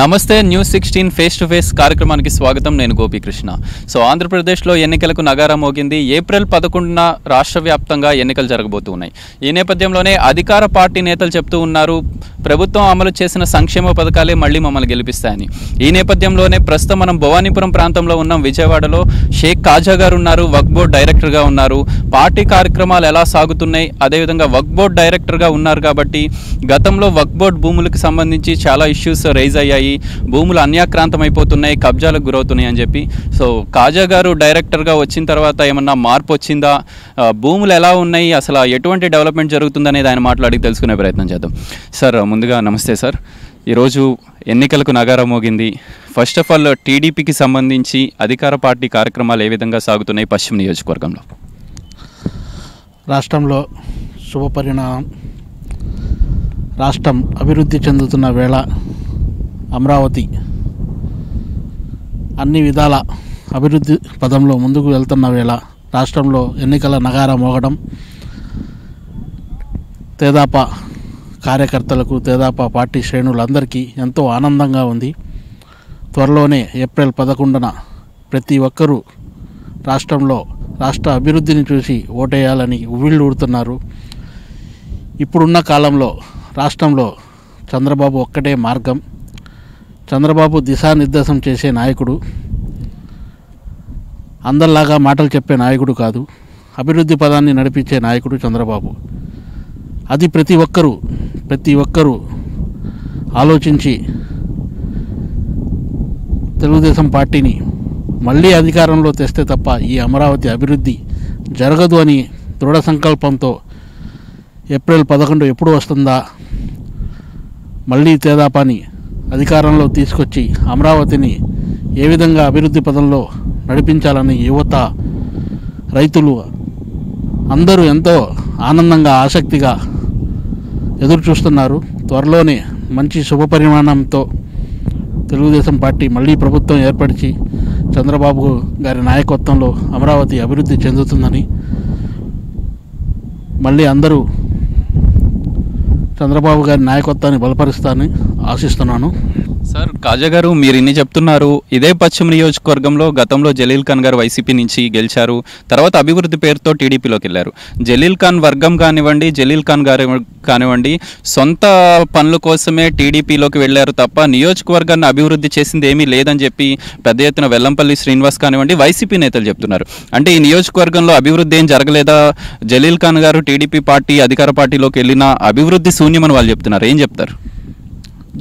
నమస్తే news 16 face to face కార్యక్రమానికి స్వాగతం. నేను గోపీకృష్ణ. ఆంధ్రప్రదేశ్లో ఎన్నికలకు నగారా మోగింది. ఏప్రిల్ 11న రాష్ట్ర వ్యాప్తంగా ఎన్నికలు జరగబోతున్నాయి. ఈ నేపథ్యంలోనే అధికార పార్టీ నేతలు చెప్తూ ఉన్నారు, ప్రభుత్వం అమలు చేసిన సంక్షేమ పథకాలే మళ్ళీ మమ్మల్ని గెలిపిస్తాయని. ఈ నేపథ్యంలోనే ప్రస్తుతం మనం భవానీపురం ప్రాంతంలో ఉన్నాం. విజయవాడలో షేక్ కాజా గారు ఉన్నారు, వక్ఫ్ బోర్డ్ డైరెక్టర్గా ఉన్నారు. పార్టీ కార్యక్రమాలు ఎలా సాగుతున్నాయి, అదేవిధంగా వక్ఫ్ బోర్డ్ డైరెక్టర్గా ఉన్నారు కాబట్టి గతంలో వక్ఫ్ బోర్డ్ భూములకు సంబంధించి చాలా ఇష్యూస్ రైజ్ అయ్యాయి. భూములు అన్యాక్రాంతమైపోతున్నాయి, కబ్జాలకు గురవుతున్నాయి అని చెప్పి. కాజా గారు డైరెక్టర్గా వచ్చిన తర్వాత ఏమన్నా మార్పు వచ్చిందా, భూములు ఎలా ఉన్నాయి, అసలు ఎటువంటి డెవలప్మెంట్ జరుగుతుందనేది ఆయన మాట్లాడి తెలుసుకునే ప్రయత్నం చేద్దాం. సార్ ముందుగా నమస్తే సార్. ఈరోజు ఎన్నికలకు నగారా మోగింది. ఫస్ట్ ఆఫ్ ఆల్ టీడీపీకి సంబంధించి అధికార పార్టీ కార్యక్రమాలు ఏ విధంగా సాగుతున్నాయి పశ్చిమ నియోజకవర్గంలో? రాష్ట్రంలో శుభపరిణామం. రాష్ట్రం అభివృద్ధి చెందుతున్న వేళ అమరావతి అన్ని విధాల అభివృద్ధి పదంలో ముందుకు వెళ్తున్న వేళ రాష్ట్రంలో ఎన్నికల నగారా మోగడం తెదేపా కార్యకర్తలకు, తెదేపా పార్టీ శ్రేణులందరికీ ఎంతో ఆనందంగా ఉంది. త్వరలోనే ఏప్రిల్ 11న ప్రతి ఒక్కరూ రాష్ట్రంలో రాష్ట్ర అభివృద్ధిని చూసి ఓటేయాలని ఉవ్విళ్ళూరుతున్నారు. ఇప్పుడున్న కాలంలో రాష్ట్రంలో చంద్రబాబు ఒక్కటే మార్గం. చంద్రబాబు దిశానిర్దేశం చేసే నాయకుడు, అందరిలాగా మాటలు చెప్పే నాయకుడు కాదు. అభివృద్ధి పదాన్ని నడిపించే నాయకుడు చంద్రబాబు. అది ప్రతి ఒక్కరూ ఆలోచించి తెలుగుదేశం పార్టీని మళ్ళీ అధికారంలో తెస్తే తప్ప ఈ అమరావతి అభివృద్ధి జరగదు అని దృఢ సంకల్పంతో ఏప్రిల్ 11 ఎప్పుడు వస్తుందా, మళ్ళీ తెదేపాని అధికారంలో తీసుకొచ్చి అమరావతిని ఏ విధంగా అభివృద్ధి పదంలో నడిపించాలని యువత, రైతులు అందరూ ఎంతో ఆనందంగా, ఆసక్తిగా ఎదురు చూస్తున్నారు. త్వరలోనే మంచి శుభపరిమాణంతో తెలుగుదేశం పార్టీ మళ్ళీ ప్రభుత్వం ఏర్పరిచి చంద్రబాబు గారి నాయకత్వంలో అమరావతి అభివృద్ధి చెందుతుందని, మళ్ళీ అందరూ చంద్రబాబు గారి నాయకత్వాన్ని బలపరుస్తానని ఆశిస్తున్నాను. సార్, కాజా గారు మీరు ఇన్ని చెప్తున్నారు. ఇదే పశ్చిమ నియోజకవర్గంలో గతంలో జలీల్ ఖాన్ గారు వైసీపీ నుంచి గెలిచారు. తర్వాత అభివృద్ధి పేరుతో టీడీపీలోకి వెళ్ళారు. జలీల్ ఖాన్ వర్గం కానివ్వండి, జలీల్ ఖాన్ గారు కానివ్వండి, సొంత పనుల కోసమే టీడీపీలోకి వెళ్ళారు తప్ప నియోజకవర్గాన్ని అభివృద్ధి చేసింది ఏమీ లేదని చెప్పి పెద్ద ఎత్తున వెల్లంపల్లి శ్రీనివాస్ కానివ్వండి, వైసీపీ నేతలు చెప్తున్నారు. అంటే ఈ నియోజకవర్గంలో అభివృద్ధి ఏం జరగలేదా? జలీల్ ఖాన్ గారు టీడీపీ పార్టీ అధికార పార్టీలోకి వెళ్ళిన అభివృద్ధి శూన్యమని వాళ్ళు చెప్తున్నారు. ఏం చెప్తారు?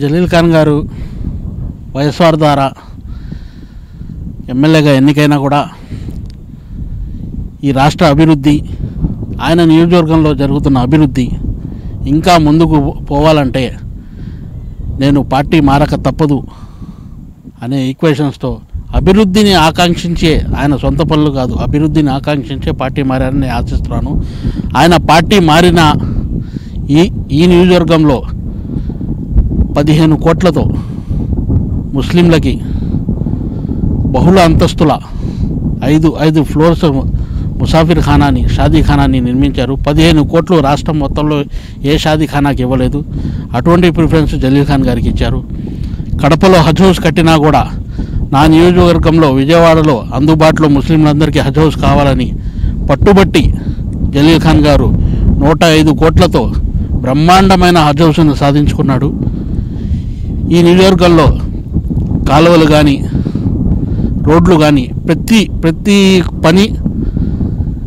జలీల్ ఖాన్ గారు వైఎస్ఆర్ ద్వారా ఎమ్మెల్యేగా ఎన్నికైనా కూడా ఈ రాష్ట్ర అభివృద్ధి, ఆయన నియోజకవర్గంలో జరుగుతున్న అభివృద్ధి ఇంకా ముందుకు పోవాలంటే నేను పార్టీ మారక తప్పదు అనే ఈక్వేషన్స్తో అభివృద్ధిని ఆకాంక్షించే, ఆయన సొంత పనులు కాదు, అభివృద్ధిని ఆకాంక్షించే పార్టీ మారని ఆశిస్తున్నాను. ఆయన పార్టీ మారిన ఈ నియోజకవర్గంలో 15 కోట్లతో ముస్లింలకి బహుళ అంతస్తుల 5 ఫ్లోర్స్ ముసాఫిర్ ఖానాని, షాదీ ఖానాని నిర్మించారు. 15 కోట్లు రాష్ట్రం మొత్తంలో ఏ షాదీ ఖానాకి ఇవ్వలేదు. అటువంటి ప్రిఫరెన్స్ జలీల్ ఖాన్ గారికి ఇచ్చారు. కడపలో హజ్ హౌస్ కట్టినా కూడా నా నియోజకవర్గంలో విజయవాడలో అందుబాటులో ముస్లింలందరికీ హజ్ హౌస్ కావాలని పట్టుబట్టి జలీల్ ఖాన్ గారు 105 కోట్లతో బ్రహ్మాండమైన హజ్ హౌస్ను సాధించుకున్నాడు. ఈ నియోజకవర్గంలో కాలువలు కానీ, రోడ్లు కానీ ప్రతి పని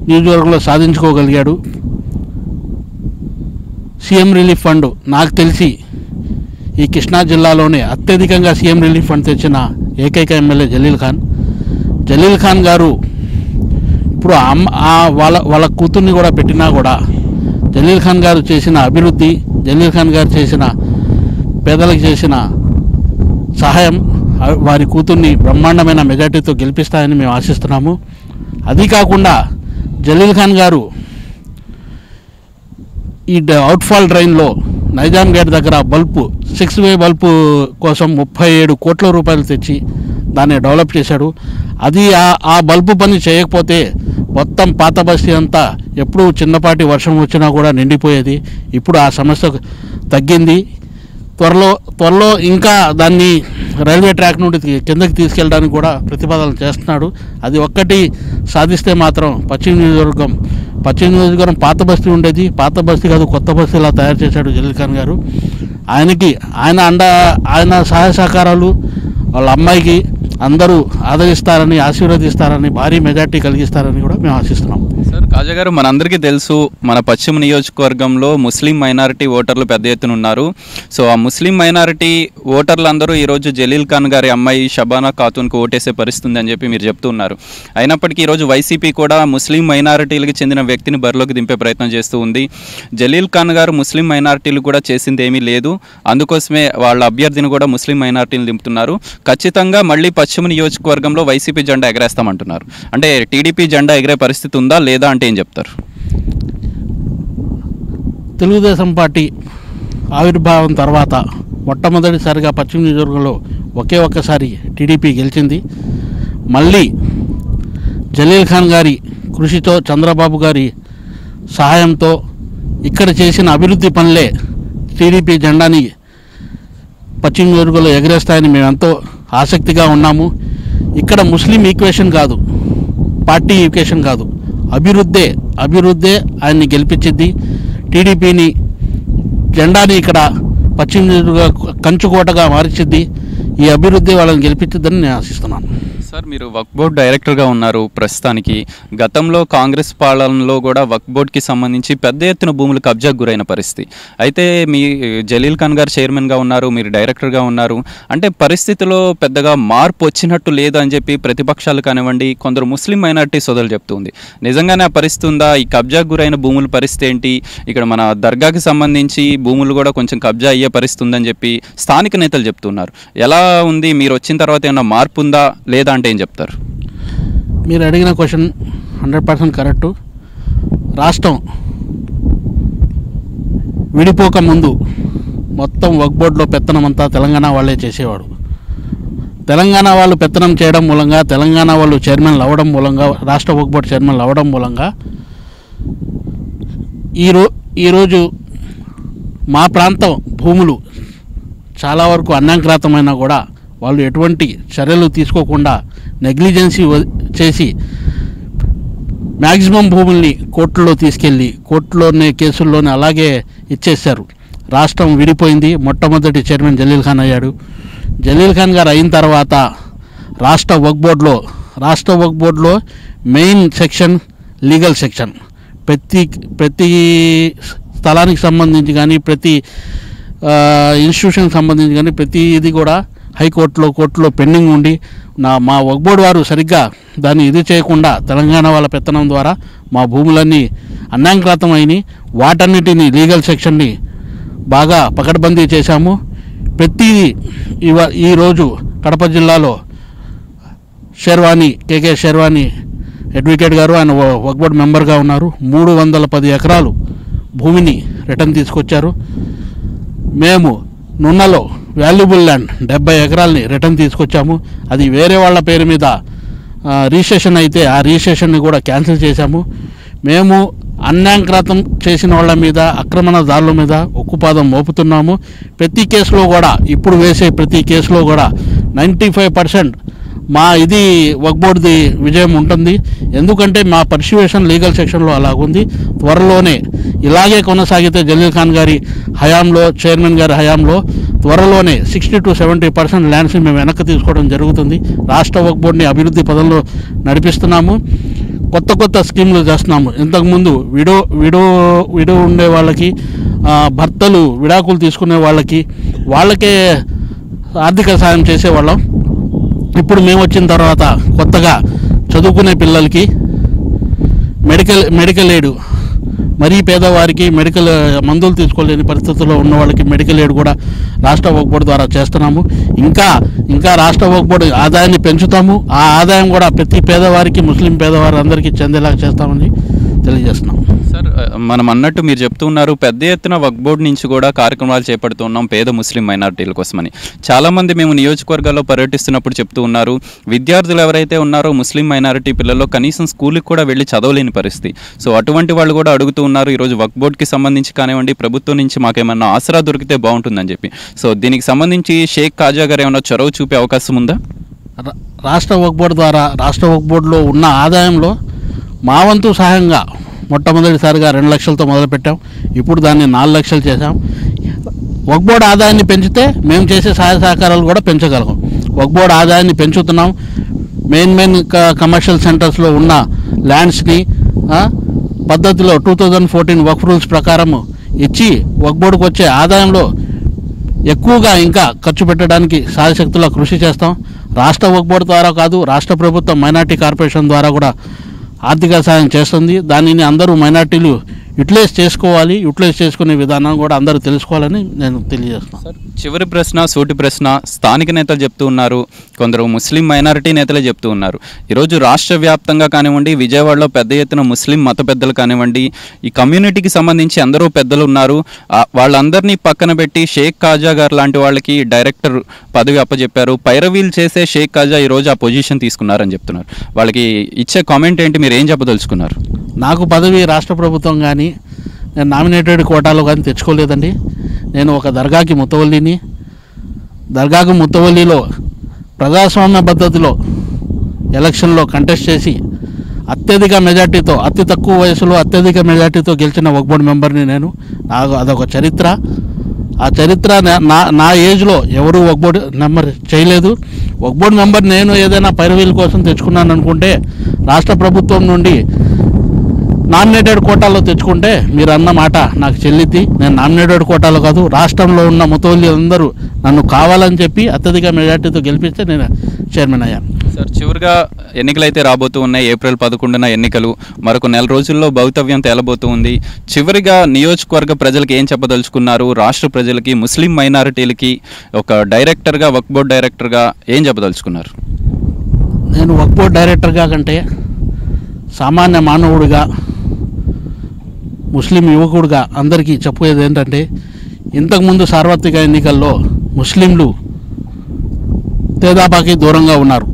నియోజకవర్గంలో సాధించుకోగలిగాడు. సీఎం రిలీఫ్ ఫండ్ నాకు తెలిసి ఈ కృష్ణా జిల్లాలోనే అత్యధికంగా సీఎం రిలీఫ్ ఫండ్ తెచ్చిన ఏకైక ఎమ్మెల్యే జలీల్ ఖాన్ గారు ఇప్పుడు వాళ్ళ కూతుర్ని కూడా పెట్టినా కూడా జలీల్ ఖాన్ గారు చేసిన అభివృద్ధి, జలీల్ ఖాన్ గారు చేసిన పేదలకు చేసిన సహాయం వారి కూతుర్ని బ్రహ్మాండమైన మెజార్టీతో గెలిపిస్తాయని మేము ఆశిస్తున్నాము. అది కాకుండా జలీల్ ఖాన్ గారు ఈ అవుట్ఫాల్ డ్రైన్లో నైజాం గేట్ దగ్గర బల్బు 6 వే బల్బు కోసం 37 కోట్ల రూపాయలు తెచ్చి దాన్ని డెవలప్ చేశాడు. అది ఆ బల్బు పని చేయకపోతే మొత్తం పాత బస్తీ అంతా ఎప్పుడు చిన్నపాటి వర్షం వచ్చినా కూడా నిండిపోయేది. ఇప్పుడు ఆ సమస్య తగ్గింది. త్వరలో ఇంకా దాన్ని రైల్వే ట్రాక్ నుండి కిందకి తీసుకెళ్ళడానికి కూడా ప్రతిపాదన చేస్తున్నాడు. అది ఒక్కటి సాధిస్తే మాత్రం పశ్చిమ నియోజకవర్గం పాత బస్తీ ఉండేది, పాత బస్తీ కాదు కొత్త బస్తీలా తయారు చేశాడు జలీల్ ఖాన్ గారు. ఆయన సహాయ సహకారాలు వాళ్ళ అమ్మాయికి అందరూ ఆదరిస్తారని, ఆశీర్వదిస్తారని, భారీ మెజార్టీ కలిగిస్తారని కూడా మేము ఆశిస్తున్నాం. సార్, కాజా గారు, మనందరికీ తెలుసు మన పశ్చిమ నియోజకవర్గంలో ముస్లిం మైనారిటీ ఓటర్లు పెద్ద ఎత్తున ఉన్నారు. సో ఆ ముస్లిం మైనారిటీ ఓటర్లందరూ ఈరోజు జలీల్ ఖాన్ గారి అమ్మాయి షబానా ఖాతూన్కు ఓటేసే పరిస్థితి అని చెప్పి మీరు చెప్తున్నారు. అయినప్పటికీ ఈరోజు వైసీపీ కూడా ముస్లిం మైనారిటీలకు చెందిన వ్యక్తిని బరిలోకి దింపే ప్రయత్నం చేస్తూ ఉంది. జలీల్ ఖాన్ గారు ముస్లిం మైనారిటీలు కూడా చేసింది ఏమీ లేదు, అందుకోసమే వాళ్ళ అభ్యర్థిని కూడా ముస్లిం మైనారిటీలు దింపుతున్నారు. ఖచ్చితంగా మళ్ళీ పశ్చిమ నియోజకవర్గంలో వైసీపీ జెండా ఎగరేస్తామంటున్నారు. అంటే టీడీపీ జెండా ఎగిరే పరిస్థితి ఉందా లేదా అంటే ఏం చెప్తారు? తెలుగుదేశం పార్టీ ఆవిర్భావం తర్వాత మొట్టమొదటిసారిగా పశ్చిమ నియోజకవర్గంలో ఒక్కసారి టీడీపీ గెలిచింది. మళ్ళీ జలీల్ ఖాన్ గారి కృషితో, చంద్రబాబు గారి సహాయంతో ఇక్కడ చేసిన అభివృద్ధి పనులే టీడీపీ జెండాని పశ్చిమ నియోజకవర్గంలో ఎగరేస్తాయని మేము ఎంతో ఆసక్తిగా ఉన్నాము. ఇక్కడ ముస్లిం ఈక్వేషన్ కాదు, పార్టీ ఈక్వేషన్ కాదు, అభివృద్ధే ఆయన్ని గెలిపించింది. టీడీపీని జెండాని ఇక్కడ పశ్చిమ నియోజకవర్గ కంచుకోటగా మార్చింది. ఈ అభివృద్ధి వాళ్ళని గెలిపించద్దని నేను ఆశిస్తున్నాను. సార్, మీరు వక్ఫ్ బోర్డ్ డైరెక్టర్గా ఉన్నారు ప్రస్తుతానికి. గతంలో కాంగ్రెస్ పాలనలో కూడా వక్ఫ్ బోర్డ్కి సంబంధించి పెద్ద ఎత్తున భూములు కబ్జాకు గురైన పరిస్థితి. అయితే మీ జలీల్ ఖాన్ గారు చైర్మన్గా ఉన్నారు, మీరు డైరెక్టర్గా ఉన్నారు. అంటే పరిస్థితిలో పెద్దగా మార్పు వచ్చినట్టు లేదు అని చెప్పి ప్రతిపక్షాలు కానివ్వండి, కొందరు ముస్లిం మైనారిటీ సోదరులు చెప్తుంది. నిజంగానే ఆ పరిస్థితి ఉందా? ఈ కబ్జాకు గురైన భూముల పరిస్థితి ఏంటి? ఇక్కడ మన దర్గాకి సంబంధించి భూములు కూడా కొంచెం కబ్జా అయ్యే పరిస్థితి ఉందని చెప్పి స్థానిక నేతలు చెప్తున్నారు. ఎలా ఉంది? మీరు వచ్చిన తర్వాత ఏమైనా మార్పు ఉందా లేదా అంటే ఏం చెప్తారు? మీరు అడిగిన క్వశ్చన్ 100% కరెక్టు. రాష్ట్రం విడిపోక ముందు మొత్తం వక్ఫ్ బోర్డులో పెత్తనం అంతా తెలంగాణ వాళ్ళే చేసేవాడు. తెలంగాణ వాళ్ళు పెత్తనం చేయడం మూలంగా, తెలంగాణ వాళ్ళు చైర్మన్లు అవ్వడం మూలంగా, రాష్ట్ర వక్ఫ్ బోర్డు చైర్మన్లు అవ్వడం మూలంగా ఈరోజు మా ప్రాంతం భూములు చాలా వరకు అన్యాక్రాంతమైనా కూడా వాళ్ళు ఎటువంటి చర్యలు తీసుకోకుండా నెగ్లిజెన్సీ చేసి మ్యాక్సిమం భూముల్ని కోర్టులో తీసుకెళ్ళి కోర్టులోనే కేసుల్లోనే అలాగే ఇచ్చేశారు. రాష్ట్రం విడిపోయింది. మొట్టమొదటి చైర్మన్ జలీల్ ఖాన్ అయ్యాడు. జలీల్ ఖాన్ గారు అయిన తర్వాత రాష్ట్ర వక్ఫ్ బోర్డులో మెయిన్ సెక్షన్ లీగల్ సెక్షన్, ప్రతి స్థలానికి సంబంధించి కానీ, ప్రతి ఇన్స్టిట్యూషన్కి సంబంధించి కానీ ప్రతిది కూడా కోర్టులో పెండింగ్ ఉండి మా వక్ఫ్ బోర్డు వారు సరిగ్గా దాన్ని ఇది చేయకుండా తెలంగాణ వాళ్ళ పెత్తనం ద్వారా మా భూములన్నీ అన్యాక్రాంతమైనవి. వాటన్నిటిని లీగల్ సెక్షన్ని బాగా పకడ్బందీ చేశాము. ప్రతిదీ ఈరోజు కడప జిల్లాలో కేకే షెర్వానీ అడ్వకేట్ గారు, ఆయన వక్ఫ్ బోర్డు మెంబర్గా ఉన్నారు. 310 ఎకరాలు భూమిని రిటర్న్ తీసుకొచ్చారు. మేము నున్నలో వాల్యుబుల్ ల్యాండ్ 70 ఎకరాలని రిటర్న్ తీసుకొచ్చాము. అది వేరే వాళ్ళ పేరు మీద రిజిస్ట్రేషన్ అయితే ఆ రిజిస్ట్రేషన్ని కూడా క్యాన్సిల్ చేశాము. మేము అన్యాక్రాంతం చేసిన వాళ్ళ మీద, ఆక్రమణదారుల మీద ఉక్కుపాదం మోపుతున్నాము. ప్రతి కేసులో కూడా, ఇప్పుడు వేసే ప్రతి కేసులో కూడా 95% మా ఇది వక్ఫ్ బోర్డుది విజయం ఉంటుంది. ఎందుకంటే మా పర్సివేషన్ లీగల్ సెక్షన్లో అలాగుంది. త్వరలోనే ఇలాగే కొనసాగితే జలీల్ ఖాన్ గారి హయాంలో, చైర్మన్ గారి హయాంలో త్వరలోనే 60 to 70% ల్యాండ్స్ని మేము వెనక్కి తీసుకోవడం జరుగుతుంది. రాష్ట్ర వక్ఫ్ బోర్డుని అభివృద్ధి పదంలో నడిపిస్తున్నాము. కొత్త స్కీములు చేస్తున్నాము. ఇంతకుముందు విడో ఉండే వాళ్ళకి, భర్తలు విడాకులు తీసుకునే వాళ్ళకే ఆర్థిక సాయం చేసేవాళ్ళం. ఇప్పుడు మేము వచ్చిన తర్వాత కొత్తగా చదువుకునే పిల్లలకి మెడికల్ ఎయిడ్, మరీ పేదవారికి మెడికల్ మందులు తీసుకోలేని పరిస్థితుల్లో ఉన్న వాళ్ళకి మెడికల్ ఎయిడ్ కూడా రాష్ట్ర వక్ఫ్ బోర్డు ద్వారా చేస్తున్నాము. ఇంకా రాష్ట్ర వక్ఫ్ బోర్డు ఆదాయాన్ని పెంచుతాము. ఆ ఆదాయం కూడా ప్రతి పేదవారికి, ముస్లిం పేదవారు అందరికీ చెందేలాగా చేస్తామని తెలియజేస్తున్నాం. సార్, మనం అన్నట్టు మీరు చెప్తూ ఉన్నారు పెద్ద ఎత్తున వక్ఫ్ బోర్డు నుంచి కూడా కార్యక్రమాలు చేపడుతున్నాం పేద ముస్లిం మైనారిటీల కోసమని. చాలామంది మేము నియోజకవర్గాల్లో పర్యటిస్తున్నప్పుడు చెప్తూ ఉన్నారు విద్యార్థులు ఎవరైతే ఉన్నారో ముస్లిం మైనారిటీ పిల్లల్లో కనీసం స్కూల్కి కూడా వెళ్ళి చదవలేని పరిస్థితి. సో అటువంటి వాళ్ళు కూడా అడుగుతూ ఉన్నారు ఈరోజు వక్ఫ్ బోర్డుకి సంబంధించి కానివ్వండి ప్రభుత్వం నుంచి మాకేమన్నా ఆసరా దొరికితే బాగుంటుందని చెప్పి. సో దీనికి సంబంధించి షేక్ కాజా గారు ఏమైనా చొరవ చూపే అవకాశం ఉందా? రాష్ట్ర వక్ఫ్ బోర్డు ద్వారా రాష్ట్ర వక్ఫ్ బోర్డులో ఉన్న ఆదాయంలో మా వంతు సహాయంగా మొట్టమొదటిసారిగా 2 లక్షలతో మొదలుపెట్టాం. ఇప్పుడు దాన్ని 4 లక్షలు చేశాం. వక్ఫ్ బోర్డు ఆదాయాన్ని పెంచితే మేము చేసే సహాయ సహకారాలు కూడా పెంచగలం. వక్ఫ్ బోర్డు ఆదాయాన్ని పెంచుతున్నాం. మెయిన్ కమర్షియల్ సెంటర్స్లో ఉన్న ల్యాండ్స్ని పద్ధతిలో 2014 వక్ఫ్ రూల్స్ ప్రకారం ఇచ్చి వక్ఫ్ బోర్డుకు వచ్చే ఆదాయంలో ఎక్కువగా ఇంకా ఖర్చు పెట్టడానికి సాయశక్తులా కృషి చేస్తాం. రాష్ట్ర వక్ఫ్ బోర్డు ద్వారా కాదు, రాష్ట్ర ప్రభుత్వం మైనార్టీ కార్పొరేషన్ ద్వారా కూడా ఆర్థిక సహాయం చేస్తుంది. దానిని అందరూ మైనార్టీలు యూటిలైజ్ చేసుకోవాలి. యూటిలైజ్ చేసుకునే విధానం కూడా అందరూ తెలుసుకోవాలని నేను తెలియజేస్తున్నాను. చివరి ప్రశ్న, సూటి ప్రశ్న. స్థానిక నేతలు చెప్తూ ఉన్నారు, కొందరు ముస్లిం మైనారిటీ నేతలే చెప్తూ ఉన్నారు ఈరోజు రాష్ట్ర వ్యాప్తంగా కానివ్వండి విజయవాడలో పెద్ద ఎత్తున ముస్లిం మత పెద్దలు కానివ్వండి ఈ కమ్యూనిటీకి సంబంధించి అందరూ పెద్దలు ఉన్నారు. వాళ్ళందరినీ పక్కన పెట్టి షేక్ కాజా గారు లాంటి వాళ్ళకి డైరెక్టర్ పదవి అప్పచెప్పారు. పైరవీలు చేసే షేక్ కాజా ఈరోజు ఆ పొజిషన్ తీసుకున్నారని చెప్తున్నారు. వాళ్ళకి ఇచ్చే కామెంట్ ఏంటి, మీరు ఏం చెప్పదలుచుకున్నారు? నాకు పదవి రాష్ట్ర ప్రభుత్వం కానీ నేను నామినేటెడ్ కోటాలో కానీ తెచ్చుకోలేదండి. నేను ఒక దర్గాకి ముత్తవల్లిని. దర్గాకు ముత్తవల్లిలో ప్రజాస్వామ్య పద్ధతిలో ఎలక్షన్లో కంటెస్ట్ చేసి అత్యధిక మెజార్టీతో, అతి తక్కువ వయసులో అత్యధిక మెజార్టీతో గెలిచిన వక్ఫ్ బోర్డు మెంబర్ని నేను. నాకు అదొక చరిత్ర. ఆ చరిత్ర నా ఏజ్లో ఎవరు వక్ఫ్ బోర్డు మెంబర్ చేయలేదు. వక్ఫ్ బోర్డు మెంబర్ నేను ఏదైనా పైరవీల కోసం తెచ్చుకున్నాను అనుకుంటే రాష్ట్ర ప్రభుత్వం నుండి నామినేటెడ్ కోటాలో తెచ్చుకుంటే మీరు అన్న మాట నాకు చెల్లిద్ది. నేను నామినేటెడ్ కోటాలో కాదు, రాష్ట్రంలో ఉన్న ముతవల్లి అందరూ నన్ను కావాలని చెప్పి అత్యధిక మెజార్టీతో గెలిపిస్తే నేను చైర్మన్ అయ్యాను. సార్, చివరిగా ఎన్నికలు అయితే రాబోతూ ఉన్నాయి. ఏప్రిల్ 11న ఎన్నికలు. మరొక నెల రోజుల్లో భవితవ్యం తేలబోతూ ఉంది. చివరిగా నియోజకవర్గ ప్రజలకు ఏం చెప్పదలుచుకున్నారు? రాష్ట్ర ప్రజలకి, ముస్లిం మైనారిటీలకి ఒక డైరెక్టర్గా, వక్ఫ్ బోర్డు డైరెక్టర్గా ఏం చెప్పదలుచుకున్నారు? నేను వక్ఫ్ బోర్డు డైరెక్టర్గా కంటే సామాన్య మానవుడిగా, ముస్లిం యువకుడిగా అందరికీ చెప్పేది ఏంటంటే ఇంతకుముందు సార్వత్రిక ఎన్నికల్లో ముస్లింలు తేదాపాకి దూరంగా ఉన్నారు.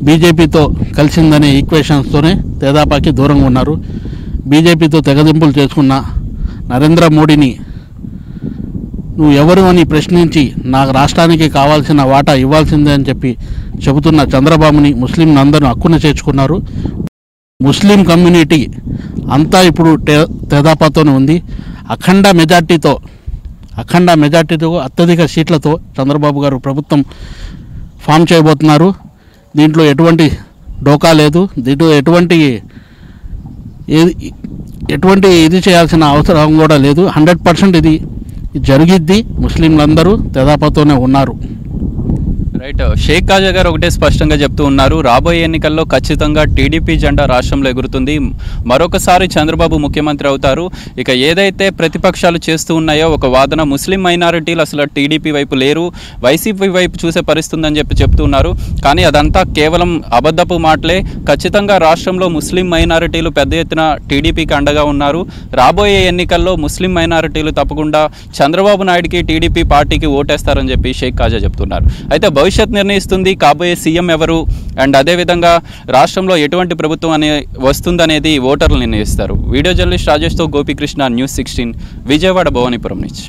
బీజేపీతో కలిసిందనే ఈక్వేషన్స్తోనే తేదాపాకి దూరంగా ఉన్నారు. బీజేపీతో తెగదింపులు చేసుకున్న నరేంద్ర మోడీని నువ్వు ఎవరు అని ప్రశ్నించి నాకు రాష్ట్రానికి కావాల్సిన వాటా ఇవ్వాల్సిందే అని చెప్పి చెబుతున్న చంద్రబాబుని ముస్లింలు అందరూ హక్కున చేర్చుకున్నారు. ముస్లిం కమ్యూనిటీ అంతా ఇప్పుడు తెదాపాతోనే ఉంది. అఖండ మెజార్టీతో అత్యధిక సీట్లతో చంద్రబాబు గారు ప్రభుత్వం ఫామ్ చేయబోతున్నారు. దీంట్లో ఎటువంటి డోకా లేదు. దీంట్లో ఎటువంటి ఇది చేయాల్సిన అవసరం కూడా లేదు. 100% ఇది జరిగిద్ది. ముస్లింలందరూ తెదాపాతోనే ఉన్నారు. రైట్. షేక్ కాజా గారు ఒకటే స్పష్టంగా చెప్తూ ఉన్నారు, రాబోయే ఎన్నికల్లో ఖచ్చితంగా టీడీపీ జెండా రాష్ట్రంలో ఎగురుతుంది, మరొకసారి చంద్రబాబు ముఖ్యమంత్రి అవుతారు. ఇక ఏదైతే ప్రతిపక్షాలు చేస్తూ ఉన్నాయో ఒక వాదన, ముస్లిం మైనారిటీలు అసలు టీడీపీ వైపు లేరు, వైసీపీ వైపు చూసే పరిస్థితి అని చెప్తూ ఉన్నారు. కానీ అదంతా కేవలం అబద్ధపు మాటలే. ఖచ్చితంగా రాష్ట్రంలో ముస్లిం మైనారిటీలు పెద్ద ఎత్తున టీడీపీకి అండగా ఉన్నారు. రాబోయే ఎన్నికల్లో ముస్లిం మైనారిటీలు తప్పకుండా చంద్రబాబు నాయుడుకి, టీడీపీ పార్టీకి ఓటేస్తారని చెప్పి షేక్ కాజా చెప్తున్నారు. అయితే భవిష్యత్ నిర్ణయిస్తుంది కాబోయే సీఎం ఎవరు, అండ్ అదేవిధంగా రాష్ట్రంలో ఎటువంటి ప్రభుత్వం వస్తుందనేది ఓటర్లు నిర్ణయిస్తారు. వీడియో జర్నలిస్ట్ రాజేష్తో గోపీకృష్ణ, న్యూస్ 16, విజయవాడ భవానీపురం నుంచి.